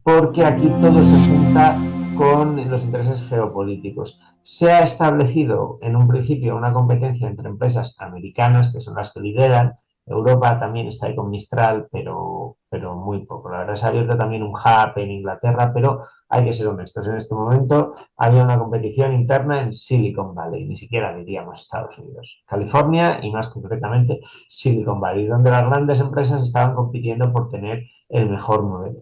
porque aquí todo se junta con los intereses geopolíticos. Se ha establecido en un principio una competencia entre empresas americanas, que son las que lideran. Europa también está ahí con Mistral, pero muy poco. La verdad, se ha abierto también un hub en Inglaterra, pero hay que ser honestos. En este momento había una competición interna en Silicon Valley, ni siquiera diríamos Estados Unidos. California y más concretamente Silicon Valley, donde las grandes empresas estaban compitiendo por tener el mejor modelo.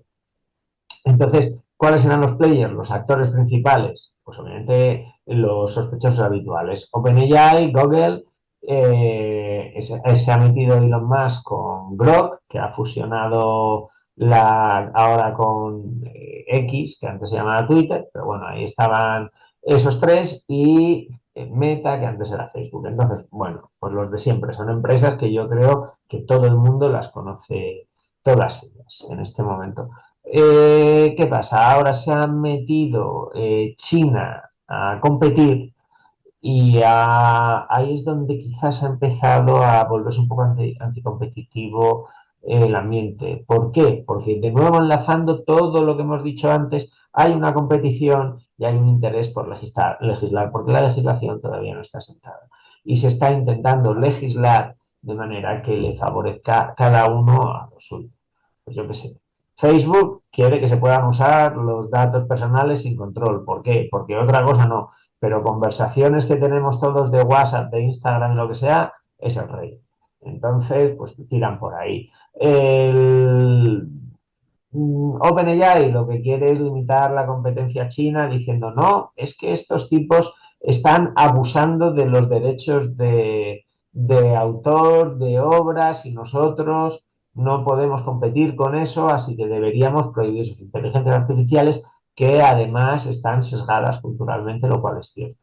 Entonces, ¿cuáles eran los players, los actores principales? Pues obviamente los sospechosos habituales. OpenAI, Google, se ha metido Elon Musk con Grok, que ha fusionado ahora con X, que antes se llamaba Twitter, pero bueno, ahí estaban esos tres y Meta, que antes era Facebook. Entonces, bueno, pues los de siempre son empresas que yo creo que todo el mundo las conoce, todas ellas, en este momento. ¿Qué pasa? Ahora se ha metido China a competir y ahí es donde quizás ha empezado a volverse un poco anticompetitivo el ambiente. ¿Por qué? Porque de nuevo enlazando todo lo que hemos dicho antes, hay una competición y hay un interés por legislar, porque la legislación todavía no está sentada. Y se está intentando legislar de manera que le favorezca a cada uno a lo suyo. Pues yo qué sé. Facebook quiere que se puedan usar los datos personales sin control. ¿Por qué? Porque otra cosa no, pero conversaciones que tenemos todos de WhatsApp, de Instagram, lo que sea, es el rey. Entonces, pues tiran por ahí. El OpenAI lo que quiere es limitar la competencia china diciendo no, es que estos tipos están abusando de los derechos de autor, de obras y nosotros no podemos competir con eso, así que deberíamos prohibir sus inteligencias artificiales que además están sesgadas culturalmente, lo cual es cierto.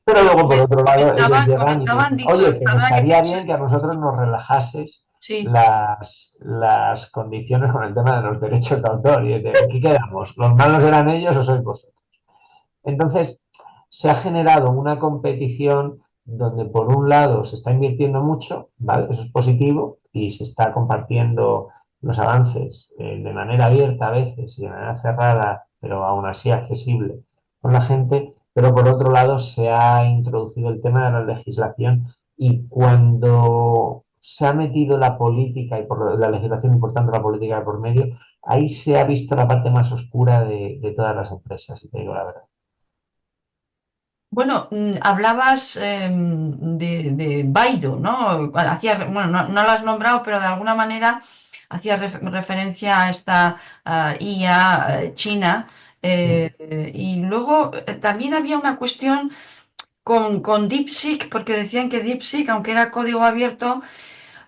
Pero luego, por otro lado, ellos llegan y Comentaban, dicen, dicho, oye, que perdona que te estaría eche, bien que a nosotros nos relajases sí. las condiciones con el tema de los derechos de autor. ¿Y en qué quedamos? ¿Los malos eran ellos o sois vosotros? Entonces, se ha generado una competición donde por un lado se está invirtiendo mucho, ¿vale? Eso es positivo y se está compartiendo los avances de manera abierta a veces y de manera cerrada, pero aún así accesible con la gente, pero por otro lado se ha introducido el tema de la legislación y cuando se ha metido la política y por la legislación y por tanto la política por medio, ahí se ha visto la parte más oscura de todas las empresas, si te digo la verdad. Bueno, hablabas de Baidu, ¿no? Bueno, no lo has nombrado, pero de alguna manera hacía referencia a esta IA china. Y luego también había una cuestión con DeepSeek, porque decían que DeepSeek, aunque era código abierto,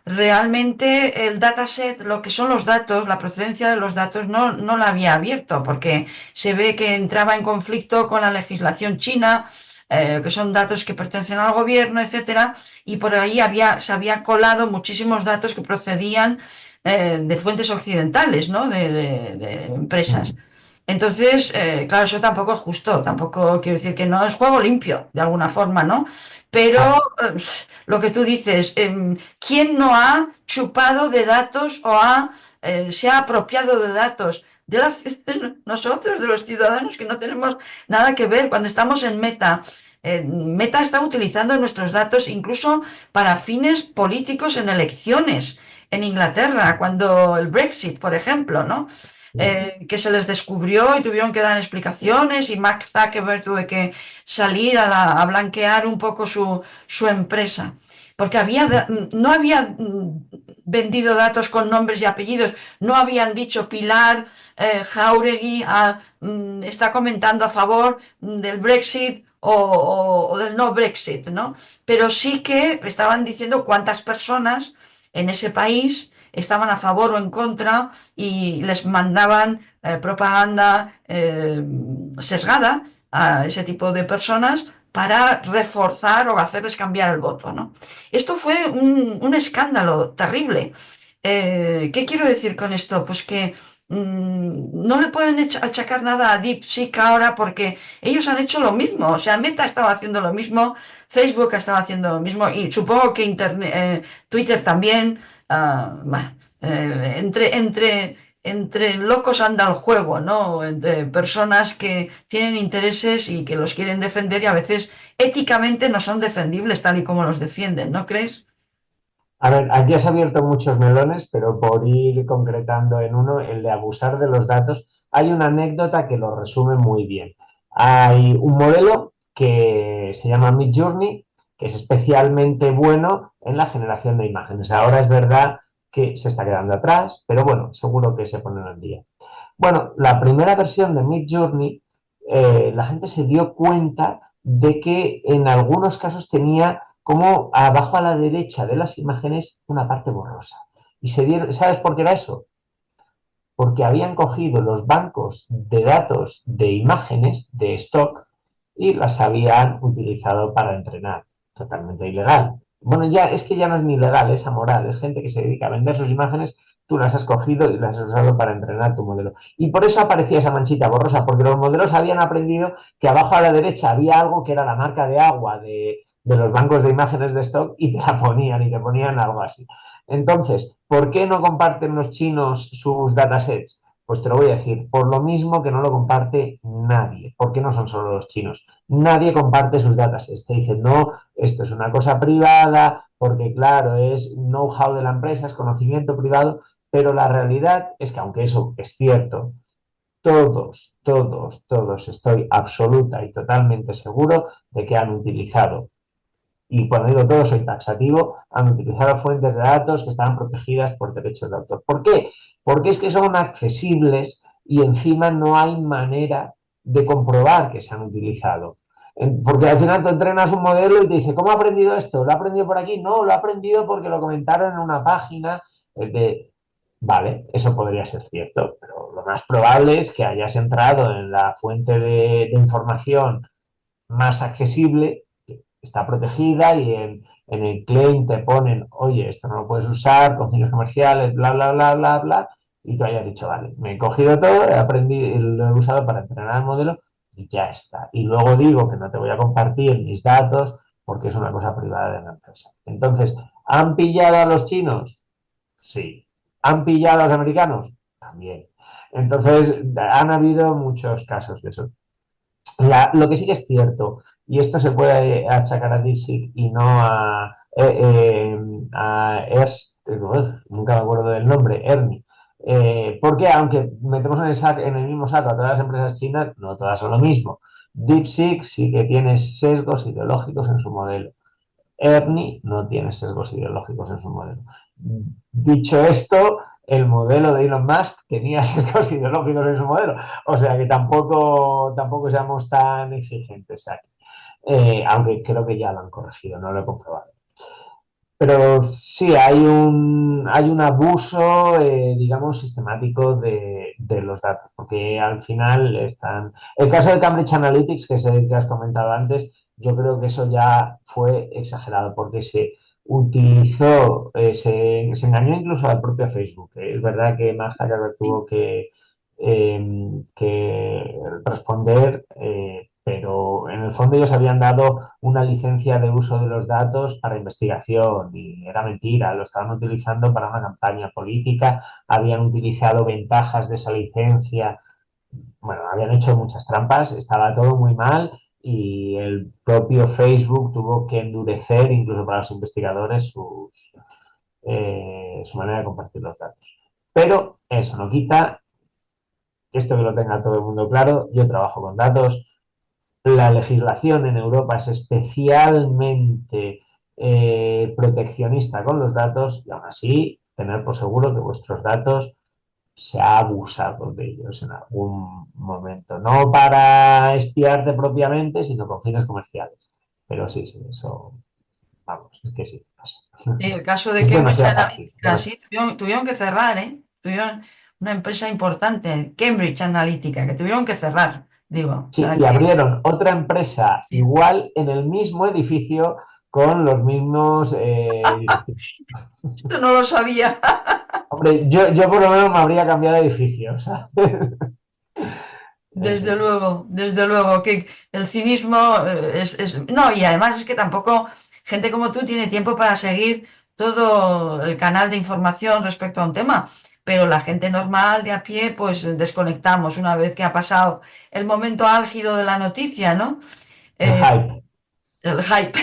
realmente el dataset, lo que son los datos, la procedencia de los datos, no la había abierto, porque se ve que entraba en conflicto con la legislación china, que son datos que pertenecen al gobierno, etcétera, y por ahí se había colado muchísimos datos que procedían de fuentes occidentales, ¿no? De empresas. Mm. Entonces, claro, eso tampoco es justo, tampoco quiero decir que no es juego limpio, de alguna forma, ¿no? Pero Ah, lo que tú dices, ¿quién no ha chupado de datos o se ha apropiado de datos de nosotros, de los ciudadanos, que no tenemos nada que ver cuando estamos en Meta? Meta está utilizando nuestros datos incluso para fines políticos en elecciones en Inglaterra, cuando el Brexit, por ejemplo, ¿no? Que se les descubrió y tuvieron que dar explicaciones y Mark Zuckerberg tuvo que salir a blanquear un poco su empresa. Porque no había vendido datos con nombres y apellidos, no habían dicho Pilar Jáuregui está comentando a favor del Brexit o del no Brexit, ¿no? Pero sí que estaban diciendo cuántas personas en ese país estaban a favor o en contra y les mandaban propaganda sesgada a ese tipo de personas para reforzar o hacerles cambiar el voto, ¿no? Esto fue un escándalo terrible. ¿Qué quiero decir con esto? Pues que no le pueden achacar nada a DeepSeek ahora porque ellos han hecho lo mismo. O sea, Meta estaba haciendo lo mismo, Facebook estaba haciendo lo mismo y supongo que Twitter también. Bueno, entre entre locos anda el juego, ¿no? Entre personas que tienen intereses y que los quieren defender y a veces éticamente no son defendibles tal y como los defienden, ¿no crees? A ver, aquí has abierto muchos melones, pero por ir concretando en uno, el de abusar de los datos, hay una anécdota que lo resume muy bien. Hay un modelo que se llama Midjourney, que es especialmente bueno en la generación de imágenes. Ahora es verdad que se está quedando atrás, pero bueno, seguro que se ponen al día. Bueno, la primera versión de Midjourney, la gente se dio cuenta de que en algunos casos tenía como abajo a la derecha de las imágenes una parte borrosa. Y se dieron, ¿sabes por qué era eso? Porque habían cogido los bancos de datos de imágenes de stock y las habían utilizado para entrenar. Totalmente ilegal. Bueno, ya es que ya no es ni legal, es amoral. Es gente que se dedica a vender sus imágenes, tú las has cogido y las has usado para entrenar tu modelo. Y por eso aparecía esa manchita borrosa, porque los modelos habían aprendido que abajo a la derecha había algo que era la marca de agua de los bancos de imágenes de stock y te la ponían y te ponían algo así. Entonces, ¿por qué no comparten los chinos sus datasets? Pues te lo voy a decir, por lo mismo que no lo comparte nadie. ¿Por qué no son solo los chinos? Nadie comparte sus datasets. Te dicen, no, esto es una cosa privada, porque claro, es know-how de la empresa, es conocimiento privado, pero la realidad es que aunque eso es cierto, todos, estoy absoluta y totalmente seguro de que han utilizado, y cuando digo todo soy taxativo, han utilizado fuentes de datos que estaban protegidas por derechos de autor. ¿Por qué? Porque es que son accesibles y encima no hay manera de comprobar que se han utilizado. Porque al final tú entrenas un modelo y te dice, ¿cómo ha aprendido esto? ¿Lo ha aprendido por aquí? No, lo ha aprendido porque lo comentaron en una página de... Vale, eso podría ser cierto, pero lo más probable es que hayas entrado en la fuente de información más accesible, está protegida y en el claim te ponen, oye, esto no lo puedes usar con fines comerciales, bla, bla, bla, bla, bla, y tú hayas dicho, vale, me he cogido todo, he aprendido, lo he usado para entrenar el modelo y ya está. Y luego digo que no te voy a compartir mis datos porque es una cosa privada de la empresa. Entonces, ¿han pillado a los chinos? Sí. ¿Han pillado a los americanos? También. Entonces, han habido muchos casos de eso. Lo que sí que es cierto, y esto se puede achacar a DeepSeek y no nunca me acuerdo del nombre, Ernie. Porque aunque metemos en el mismo saco a todas las empresas chinas, no todas son lo mismo. DeepSeek sí que tiene sesgos ideológicos en su modelo. Ernie no tiene sesgos ideológicos en su modelo. Dicho esto, el modelo de Elon Musk tenía sesgos ideológicos en su modelo. O sea que tampoco seamos tan exigentes aquí. Aunque creo que ya lo han corregido, no lo he comprobado. Pero sí, hay un abuso, digamos, sistemático de los datos, porque al final están... El caso de Cambridge Analytics, que es el que has comentado antes, yo creo que eso ya fue exagerado, porque se utilizó, se engañó incluso al propio Facebook. Es verdad que Mark Zuckerberg tuvo que responder, pero en el fondo ellos habían dado una licencia de uso de los datos para investigación y era mentira, lo estaban utilizando para una campaña política, habían utilizado ventajas de esa licencia, bueno, habían hecho muchas trampas, estaba todo muy mal y el propio Facebook tuvo que endurecer, incluso para los investigadores, su manera de compartir los datos. Pero eso no quita esto que lo tenga todo el mundo claro, yo trabajo con datos, la legislación en Europa es especialmente proteccionista con los datos y aún así tener por seguro que vuestros datos se ha abusado de ellos en algún momento. No para espiarte propiamente, sino con fines comerciales. Pero sí, eso, vamos, es que sí pasa. El caso de Es Cambridge demasiado fácil. Analytica, sí, tuvieron que cerrar, ¿eh? Tuvieron una empresa importante, Cambridge Analytica, que tuvieron que cerrar, digo. O Sí, sea y que abrieron otra empresa igual en el mismo edificio con los mismos directivos. esto no lo sabía. Hombre, yo por lo menos me habría cambiado de edificio, ¿sabes? Desde luego, que el cinismo No, y además es que tampoco gente como tú tiene tiempo para seguir todo el canal de información respecto a un tema. pero la gente normal de a pie, pues desconectamos una vez que ha pasado el momento álgido de la noticia, ¿no? El Eh, hype. el hype,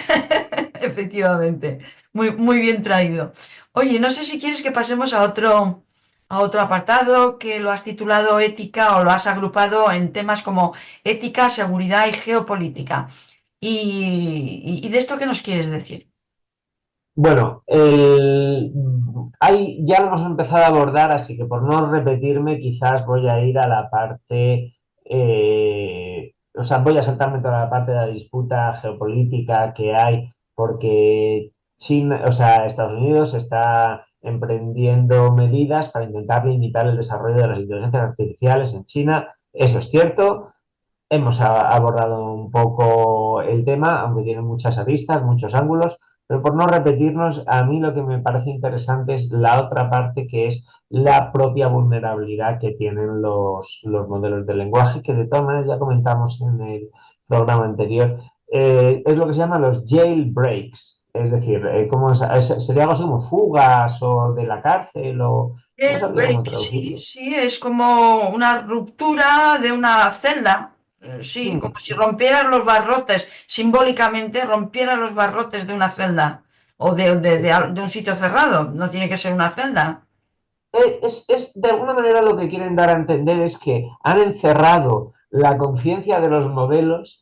efectivamente, muy bien traído. Oye, no sé si quieres que pasemos a otro apartado que lo has titulado ética o lo has agrupado en temas como ética, seguridad y geopolítica. Y de esto, ¿qué nos quieres decir? Bueno, ya lo hemos empezado a abordar, así que por no repetirme, quizás voy a ir a la parte, o sea, voy a saltarme toda la parte de la disputa geopolítica que hay, porque China, o sea, Estados Unidos está emprendiendo medidas para intentar limitar el desarrollo de las inteligencias artificiales en China. Eso es cierto. Hemos abordado un poco el tema, aunque tiene muchas aristas, muchos ángulos, pero por no repetirnos, a mí lo que me parece interesante es la otra parte, que es la propia vulnerabilidad que tienen los modelos de lenguaje, que de todas maneras ya comentamos en el programa anterior. Es lo que se llama los jailbreaks, es decir, sería algo así como fugas o de la cárcel, o no sabría cómo Break, sí, traducirlo. sí, es como una ruptura de una celda. Sí, como Hmm. si rompieras los barrotes, simbólicamente rompieras los barrotes de una celda o de un sitio cerrado. No tiene que ser una celda. De alguna manera lo que quieren dar a entender es que han encerrado la conciencia de los modelos,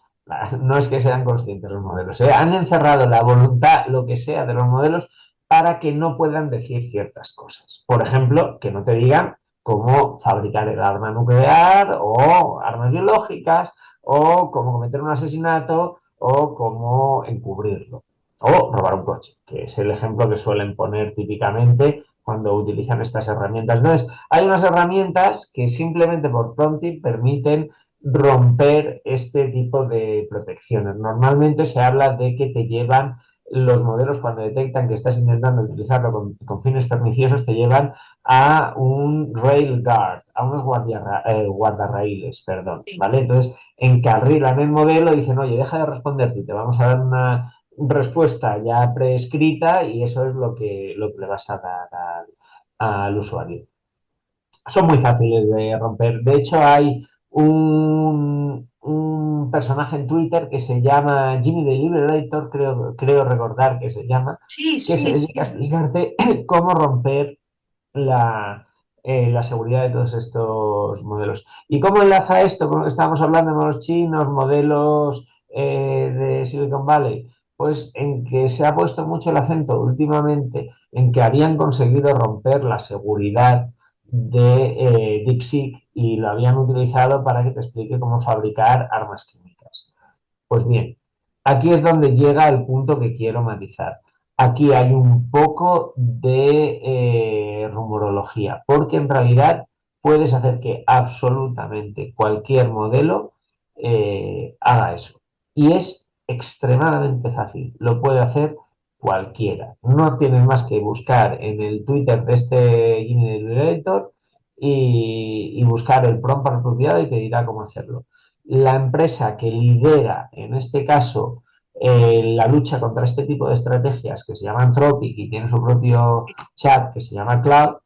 no es que sean conscientes los modelos, han encerrado la voluntad, lo que sea, de los modelos para que no puedan decir ciertas cosas. Por ejemplo, que no te digan cómo fabricar el arma nuclear o armas biológicas o cómo cometer un asesinato o cómo encubrirlo o robar un coche, que es el ejemplo que suelen poner típicamente cuando utilizan estas herramientas. Entonces, hay unas herramientas que simplemente por prompting permiten romper este tipo de protecciones. Normalmente se habla de que te llevan los modelos cuando detectan que estás intentando utilizarlo con fines perniciosos, te llevan a un rail guard, a unos guardarraíles, perdón, Sí. ¿vale? Entonces, encarrilan el modelo y dicen, oye, deja de responderte, te vamos a dar una respuesta ya preescrita y eso es lo que le vas a dar al usuario. Son muy fáciles de romper. De hecho, hay un personaje en Twitter que se llama Jimmy the Liberator, creo recordar que se llama, Sí, que se sí, dedica a sí. explicarte cómo romper la seguridad de todos estos modelos. ¿Y cómo enlaza esto con lo que estábamos hablando de modelos chinos, modelos de Silicon Valley? Pues en que se ha puesto mucho el acento últimamente en que habían conseguido romper la seguridad de DeepSeek y lo habían utilizado para que te explique cómo fabricar armas químicas. Pues bien, aquí es donde llega el punto que quiero matizar. Aquí hay un poco de rumorología, porque en realidad puedes hacer que absolutamente cualquier modelo haga eso. Y es extremadamente fácil, lo puede hacer cualquiera. No tienes más que buscar en el Twitter de este Generator y buscar el prompt apropiado y te dirá cómo hacerlo. La empresa que lidera, en este caso, la lucha contra este tipo de estrategias, que se llama Anthropic y tiene su propio chat que se llama Cloud,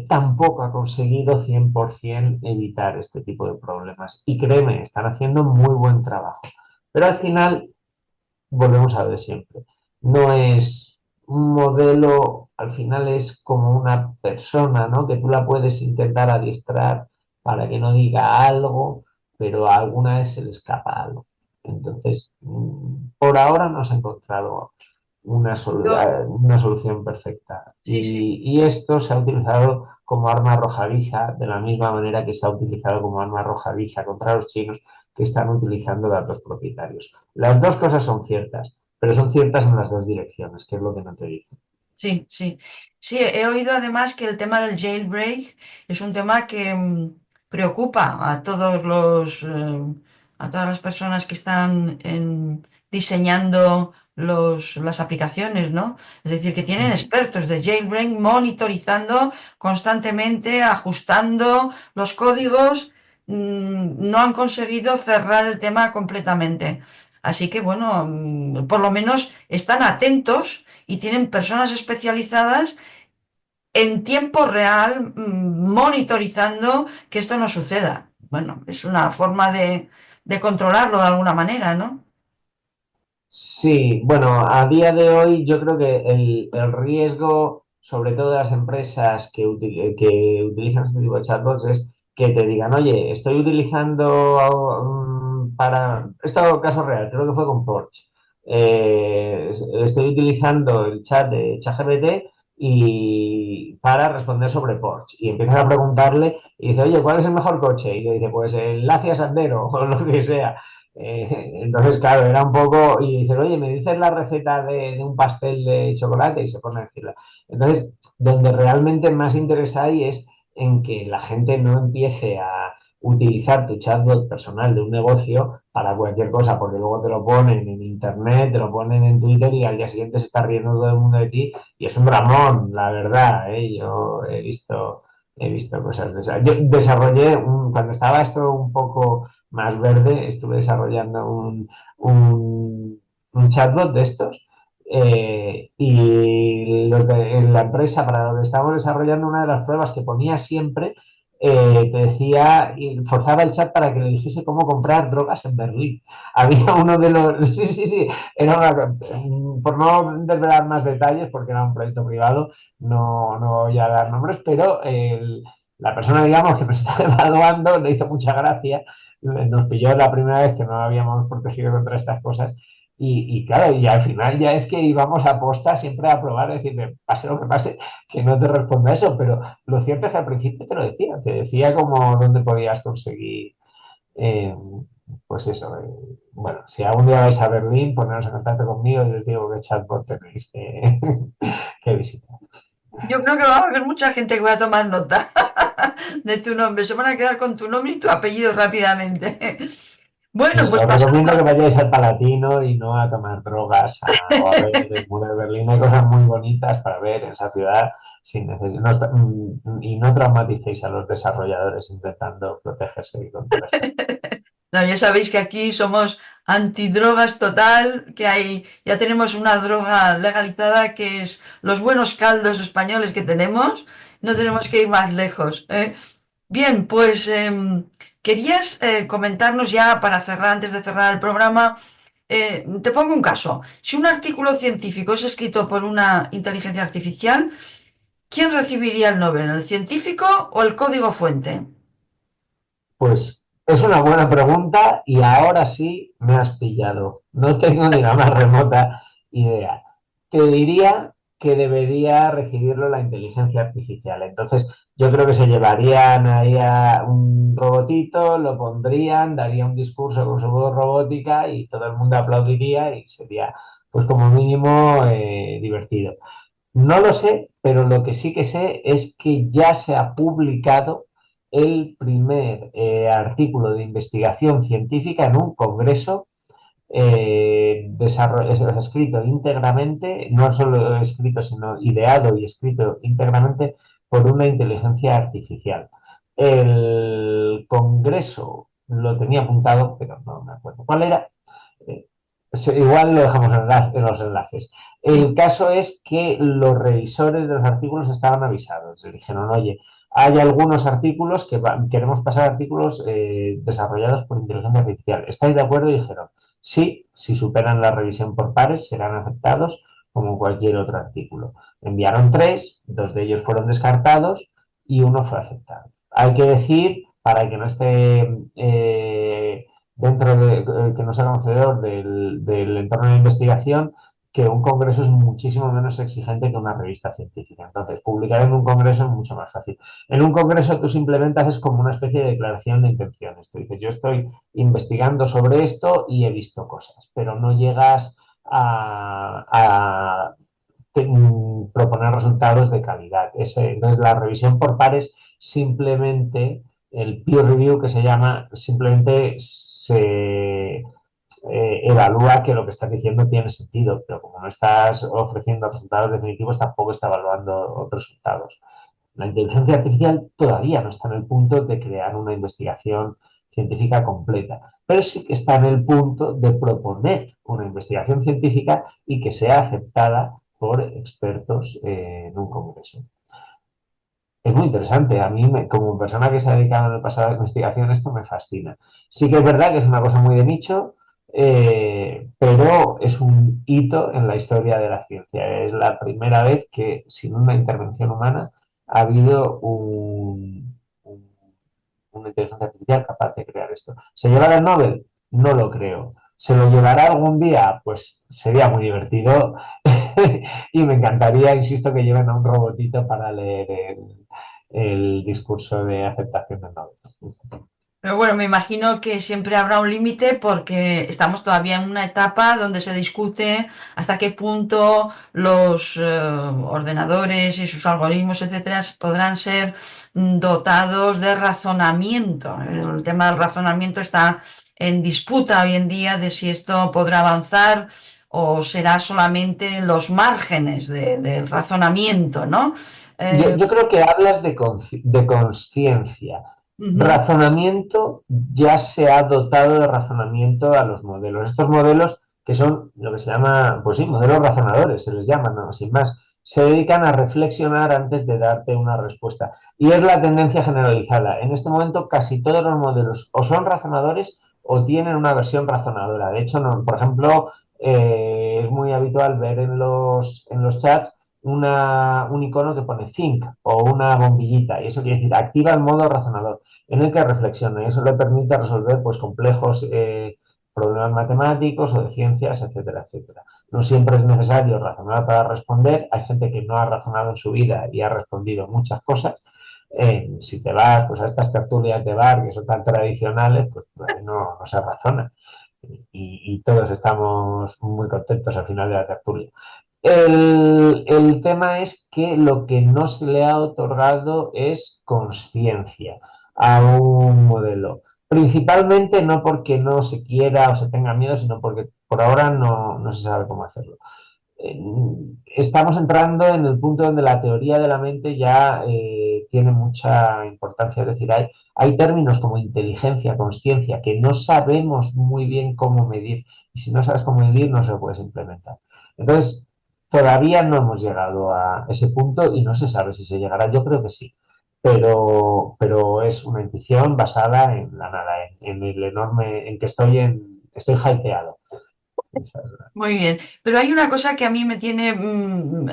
tampoco ha conseguido 100% evitar este tipo de problemas. Y créeme, están haciendo muy buen trabajo. Pero al final, volvemos a lo de siempre. No es un modelo, al final es como una persona, ¿no? Que tú la puedes intentar adiestrar para que no diga algo, pero a alguna vez se le escapa algo. Entonces, por ahora no se ha encontrado Yo, una solución perfecta. sí, sí. Y esto se ha utilizado como arma arrojadiza, de la misma manera que se ha utilizado como arma arrojadiza contra los chinos que están utilizando datos propietarios. Las dos cosas son ciertas, pero son ciertas en las dos direcciones, que es lo que no te dice. Sí, sí. Sí, he oído además que el tema del jailbreak es un tema que preocupa a todos a todas las personas que están diseñando las aplicaciones, ¿no? Es decir, que tienen expertos de jailbreak monitorizando constantemente, ajustando los códigos, no han conseguido cerrar el tema completamente. Así que, bueno, por lo menos están atentos y tienen personas especializadas en tiempo real, monitorizando que esto no suceda. Bueno, es una forma de controlarlo de alguna manera, ¿no? Sí, bueno, a día de hoy yo creo que el riesgo, sobre todo de las empresas que utilizan este tipo de chatbots, es que te digan, oye, estoy utilizando para... Esto caso real, creo que fue con Porsche. Estoy utilizando el chat de ChatGPT y para responder sobre Porsche. Y empiezas a preguntarle y dice, oye, ¿cuál es el mejor coche? Y le dice, pues el Lancia Sandero o lo que sea. Entonces, claro, era un poco, y dices, oye, ¿me dices la receta de un pastel de chocolate? Y se pone a decirla. Entonces, donde realmente más interés hay es en que la gente no empiece a utilizar tu chatbot personal de un negocio para cualquier cosa, porque luego te lo ponen en internet, te lo ponen en Twitter y al día siguiente se está riendo todo el mundo de ti y es un dramón, la verdad, ¿eh? Yo he visto cosas de esas. Yo desarrollé, cuando estaba esto un poco más verde, estuve desarrollando un chatbot de estos y en la empresa para lo que estábamos desarrollando, una de las pruebas que ponía siempre, te decía, y forzaba el chat para que le dijese cómo comprar drogas en Berlín. Había uno de los... Sí, sí, sí, era por no desvelar más detalles, porque era un proyecto privado, no voy a dar nombres, pero la persona, digamos, que me estaba evaluando le hizo mucha gracia, nos pilló la primera vez que no habíamos protegido contra estas cosas y claro, y al final ya es que íbamos a posta siempre a probar, decirle, pase lo que pase, que no te responda eso, pero lo cierto es que al principio te decía como dónde podías conseguir, eh, pues eso, bueno, si algún día vais a Berlín, poneros en contacto conmigo y os digo qué chatbot tenéis que visitar. Yo creo que va a haber mucha gente que va a tomar nota de tu nombre. Se van a quedar con tu nombre y tu apellido rápidamente. Sí, Bueno, pues os recomiendo pasando. que vayáis al Palatino y no a tomar drogas o a ver el muro de Berlín. Hay cosas muy bonitas para ver en esa ciudad sin y no traumaticéis a los desarrolladores intentando protegerse contra estas. No, ya sabéis que aquí somos antidrogas total, que hay, ya tenemos una droga legalizada que es los buenos caldos españoles que tenemos. No tenemos que ir más lejos, ¿eh? Bien, pues querías comentarnos ya para cerrar, antes de cerrar el programa, te pongo un caso. Si un artículo científico es escrito por una inteligencia artificial, ¿quién recibiría el Nobel? ¿El científico o el código fuente? Pues es una buena pregunta y ahora sí me has pillado. No tengo ni la más remota idea. Te diría que debería recibirlo la inteligencia artificial. Entonces, yo creo que se llevarían ahí a un robotito, lo pondrían, daría un discurso con su voz robótica y todo el mundo aplaudiría y sería, pues como mínimo, divertido. No lo sé, pero lo que sí que sé es que ya se ha publicado el primer artículo de investigación científica en un congreso escrito íntegramente, no solo escrito, sino ideado y escrito íntegramente por una inteligencia artificial. El congreso lo tenía apuntado, pero no me acuerdo cuál era. Eh, Igual lo dejamos en los enlaces. Sí. El caso es que los revisores de los artículos estaban avisados. Le dijeron, oye, hay algunos artículos que queremos pasar artículos desarrollados por inteligencia artificial. ¿Estáis de acuerdo? Y dijeron, sí, si superan la revisión por pares, serán aceptados como cualquier otro artículo. Enviaron tres, dos de ellos fueron descartados y uno fue aceptado. Hay que decir, para que no esté dentro de que no sea conocedor del entorno de investigación, que un congreso es muchísimo menos exigente que una revista científica. Entonces, publicar en un congreso es mucho más fácil. En un congreso tú simplemente haces como una especie de declaración de intenciones. Tú dices, yo estoy investigando sobre esto y he visto cosas, pero no llegas a proponer resultados de calidad. Entonces, la revisión por pares simplemente, el peer review que se llama, simplemente se evalúa que lo que estás diciendo tiene sentido, pero como no estás ofreciendo resultados definitivos, tampoco está evaluando otros resultados. La inteligencia artificial todavía no está en el punto de crear una investigación científica completa, pero sí que está en el punto de proponer una investigación científica y que sea aceptada por expertos en un congreso. Es muy interesante. A mí, como persona que se ha dedicado en el pasado a la investigación, esto me fascina. Sí que es verdad que es una cosa muy de nicho, pero es un hito en la historia de la ciencia. Es la primera vez que, sin una intervención humana, ha habido una inteligencia artificial capaz de crear esto. ¿Se llevará el Nobel? No lo creo. ¿Se lo llevará algún día? Pues sería muy divertido y me encantaría, insisto, que lleven a un robotito para leer el discurso de aceptación del Nobel. Pero bueno, me imagino que siempre habrá un límite porque estamos todavía en una etapa donde se discute hasta qué punto los ordenadores y sus algoritmos, etcétera, podrán ser dotados de razonamiento. El tema del razonamiento está en disputa hoy en día de si esto podrá avanzar o será solamente los márgenes del razonamiento, ¿no? Eh, Yo creo que hablas de conciencia. Ujú. Razonamiento, ya se ha dotado de razonamiento a los modelos. Estos modelos que son lo que se llama, pues sí, modelos razonadores, se les llama, no, sin más. Se dedican a reflexionar antes de darte una respuesta. Y es la tendencia generalizada. En este momento casi todos los modelos o son razonadores o tienen una versión razonadora. De hecho, no, por ejemplo, es muy habitual ver en los chats un icono que pone think o una bombillita, y eso quiere decir activa el modo razonador en el que reflexiona, y eso le permite resolver pues complejos problemas matemáticos o de ciencias, etcétera, etcétera. No siempre es necesario razonar para responder, hay gente que no ha razonado en su vida y ha respondido muchas cosas. Si te vas pues, a estas tertulias de bar que son tan tradicionales, pues no se razona. Y todos estamos muy contentos al final de la tertulia. El tema es que lo que no se le ha otorgado es conciencia a un modelo. Principalmente no porque no se quiera o se tenga miedo, sino porque por ahora no se sabe cómo hacerlo. Estamos entrando en el punto donde la teoría de la mente ya tiene mucha importancia. Es decir, hay términos como inteligencia, conciencia, que no sabemos muy bien cómo medir. Y si no sabes cómo medir, no se lo puedes implementar. Entonces, todavía no hemos llegado a ese punto y no se sabe si se llegará. Yo creo que sí. Pero es una intuición basada en la nada, en el enorme, en que estoy hypeado. Muy bien, pero hay una cosa que a mí me tiene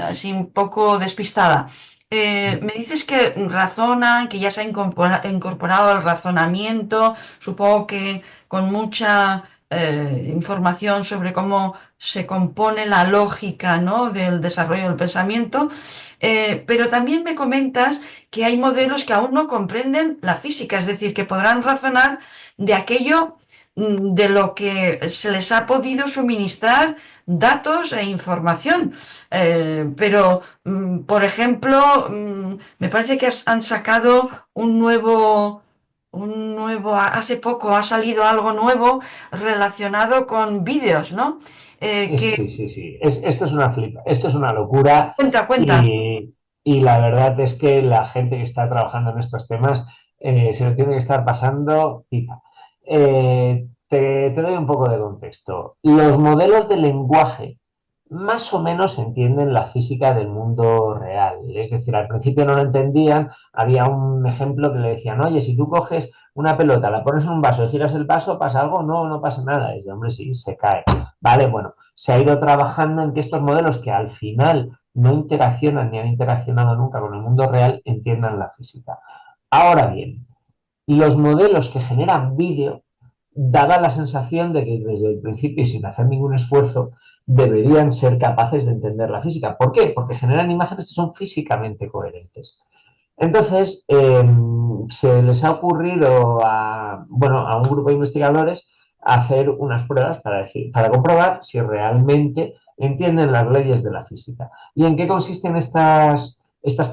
así un poco despistada. Me dices que razonan, que ya se ha incorporado el razonamiento, supongo que con mucha información sobre cómo se compone la lógica, ¿no?, del desarrollo del pensamiento, pero también me comentas que hay modelos que aún no comprenden la física, es decir, que podrán razonar de aquello de lo que se les ha podido suministrar datos e información. Pero, por ejemplo, me parece que han sacado hace poco ha salido algo nuevo relacionado con vídeos, ¿no? Que Sí, sí, sí. Esto es una flipa, esto es una locura cuenta. y la verdad es que la gente que está trabajando en estos temas se lo tiene que estar pasando pipa. Te doy un poco de contexto. Los modelos de lenguaje más o menos entienden la física del mundo real. Es decir, al principio no lo entendían. Había un ejemplo que le decían, oye, si tú coges una pelota, la pones en un vaso y giras el vaso, ¿pasa algo? No, no pasa nada. Y dice, hombre, sí, se cae. Vale, bueno, se ha ido trabajando en que estos modelos que al final no interaccionan ni han interaccionado nunca con el mundo real entiendan la física. Ahora bien, los modelos que generan vídeo daba la sensación de que desde el principio y sin hacer ningún esfuerzo deberían ser capaces de entender la física. ¿Por qué? Porque generan imágenes que son físicamente coherentes. Entonces, se les ha ocurrido a un grupo de investigadores hacer unas pruebas para comprobar si realmente entienden las leyes de la física. ¿Y en qué consisten estas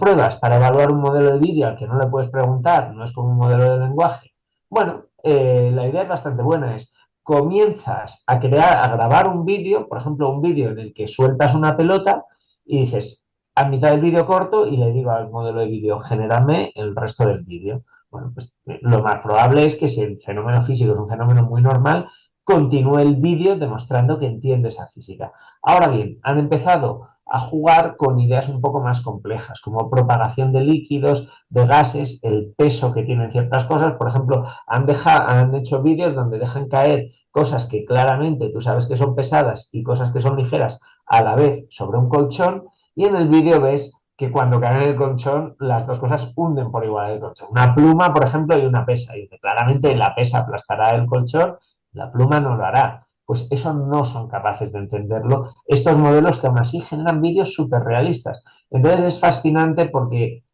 pruebas? Para evaluar un modelo de vídeo al que no le puedes preguntar, no es como un modelo de lenguaje. Bueno, la idea es bastante buena, es comienzas a grabar un vídeo, por ejemplo, un vídeo en el que sueltas una pelota y dices, a mitad del vídeo corto y le digo al modelo de vídeo, genérame el resto del vídeo. Bueno, pues lo más probable es que si el fenómeno físico es un fenómeno muy normal, continúe el vídeo demostrando que entiende esa física. Ahora bien, han empezado a jugar con ideas un poco más complejas, como propagación de líquidos, de gases, el peso que tienen ciertas cosas. Por ejemplo, han hecho vídeos donde dejan caer cosas que claramente tú sabes que son pesadas y cosas que son ligeras a la vez sobre un colchón, y en el vídeo ves que cuando caen en el colchón las dos cosas hunden por igual el colchón. Una pluma, por ejemplo, y una pesa. Y claramente la pesa aplastará el colchón, la pluma no lo hará. Pues eso no son capaces de entenderlo estos modelos, que aún así generan vídeos súper realistas. Entonces es fascinante porque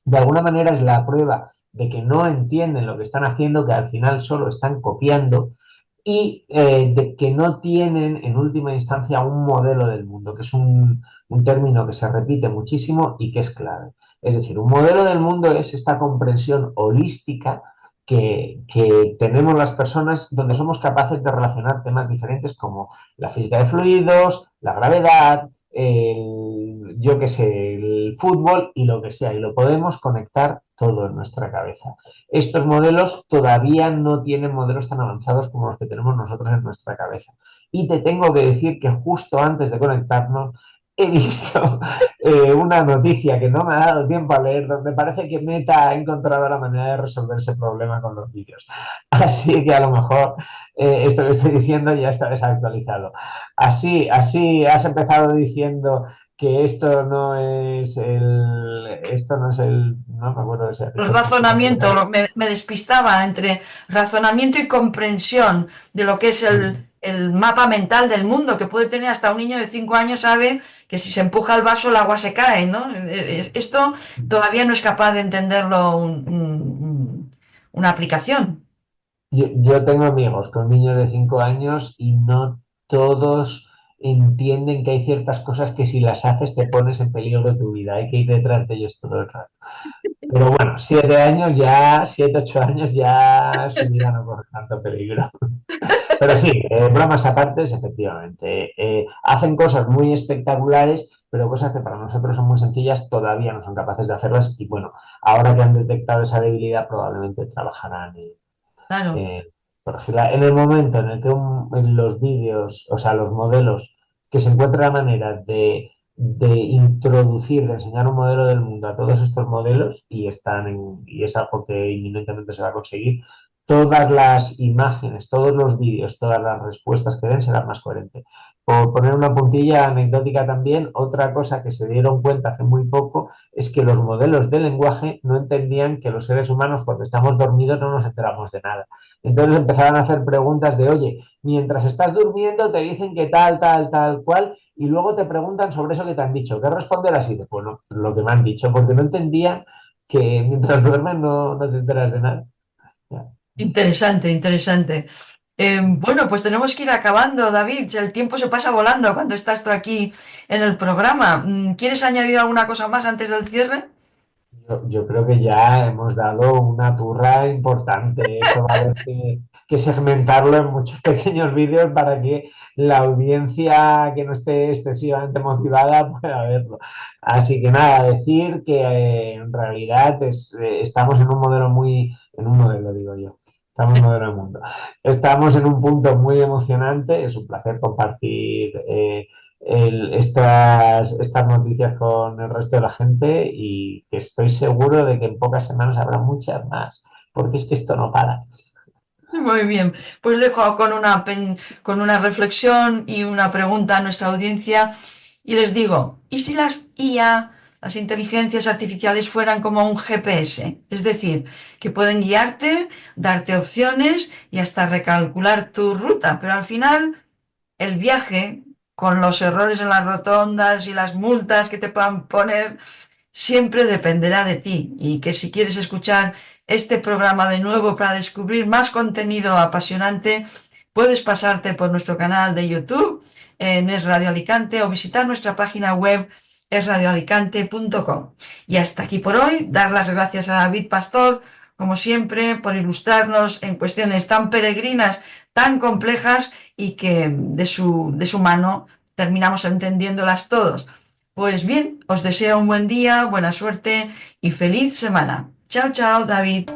de alguna manera es la prueba de que no entienden lo que están haciendo, que al final solo están copiando, y de que no tienen en última instancia un modelo del mundo, que es un término que se repite muchísimo y que es clave. Es decir, un modelo del mundo es esta comprensión holística que tenemos las personas, donde somos capaces de relacionar temas diferentes como la física de fluidos, la gravedad, yo qué sé, el fútbol y lo que sea, y lo podemos conectar todo en nuestra cabeza. Estos modelos todavía no tienen modelos tan avanzados como los que tenemos nosotros en nuestra cabeza. Y te tengo que decir que justo antes de conectarnos he visto una noticia que no me ha dado tiempo a leer, donde parece que Meta ha encontrado la manera de resolver ese problema con los vídeos. Así que a lo mejor esto que estoy diciendo ya está desactualizado. Así has empezado diciendo que no me acuerdo de ese El episodio. razonamiento, me despistaba entre razonamiento y comprensión de lo que es el mapa mental del mundo, que puede tener hasta un niño de 5 años, sabe que si se empuja el vaso el agua se cae, ¿no? Esto todavía no es capaz de entenderlo una aplicación. Yo tengo amigos con niños de 5 años y no todos entienden que hay ciertas cosas que si las haces te pones en peligro de tu vida. Hay que ir detrás de ellos todo el rato. Pero bueno, 7, 8 años ya su vida no corre tanto peligro. Pero sí, bromas aparte, efectivamente. Hacen cosas muy espectaculares, pero cosas que para nosotros son muy sencillas, todavía no son capaces de hacerlas. Y bueno, ahora que han detectado esa debilidad, probablemente trabajarán Claro. en corregirla. En el momento en el que en los vídeos, o sea, los modelos, que se encuentre la manera de introducir, de enseñar un modelo del mundo a todos estos modelos, y es algo que inminentemente se va a conseguir, todas las imágenes, todos los vídeos, todas las respuestas que den serán más coherentes. Por poner una puntilla anecdótica también, otra cosa que se dieron cuenta hace muy poco es que los modelos de lenguaje no entendían que los seres humanos, cuando estamos dormidos, no nos enteramos de nada. Entonces empezaron a hacer preguntas de, oye, mientras estás durmiendo te dicen que tal, tal, tal, cual, y luego te preguntan sobre eso que te han dicho. ¿Qué responder así? De, bueno, lo que me han dicho, porque no entendían que mientras duermes no te enteras de nada. Ya. Interesante, interesante. Bueno, pues tenemos que ir acabando, David. El tiempo se pasa volando cuando estás tú aquí en el programa. ¿Quieres añadir alguna cosa más antes del cierre? Yo creo que ya hemos dado una turra importante. Esto va a haber que segmentarlo en muchos pequeños vídeos para que la audiencia que no esté excesivamente motivada pueda verlo. Así que nada, decir que en realidad estamos en un modelo digo yo, estamos en un modelo del mundo. Estamos en un punto muy emocionante, es un placer compartir estas noticias con el resto de la gente, y que estoy seguro de que en pocas semanas habrá muchas más, porque es que esto no para. Muy bien, pues dejo con una reflexión y una pregunta a nuestra audiencia y les digo, ¿y si las IA, las inteligencias artificiales, fueran como un GPS? Es decir, que pueden guiarte, darte opciones y hasta recalcular tu ruta, pero al final el viaje, con los errores en las rotondas y las multas que te puedan poner, siempre dependerá de ti, y que si quieres escuchar este programa de nuevo para descubrir más contenido apasionante, puedes pasarte por nuestro canal de YouTube en Es Radio Alicante o visitar nuestra página web esradioalicante.com. Y hasta aquí por hoy, dar las gracias a David Pastor, como siempre, por ilustrarnos en cuestiones tan peregrinas, tan complejas y que de su mano terminamos entendiéndolas todos. Pues bien, os deseo un buen día, buena suerte y feliz semana. Chao, chao, David.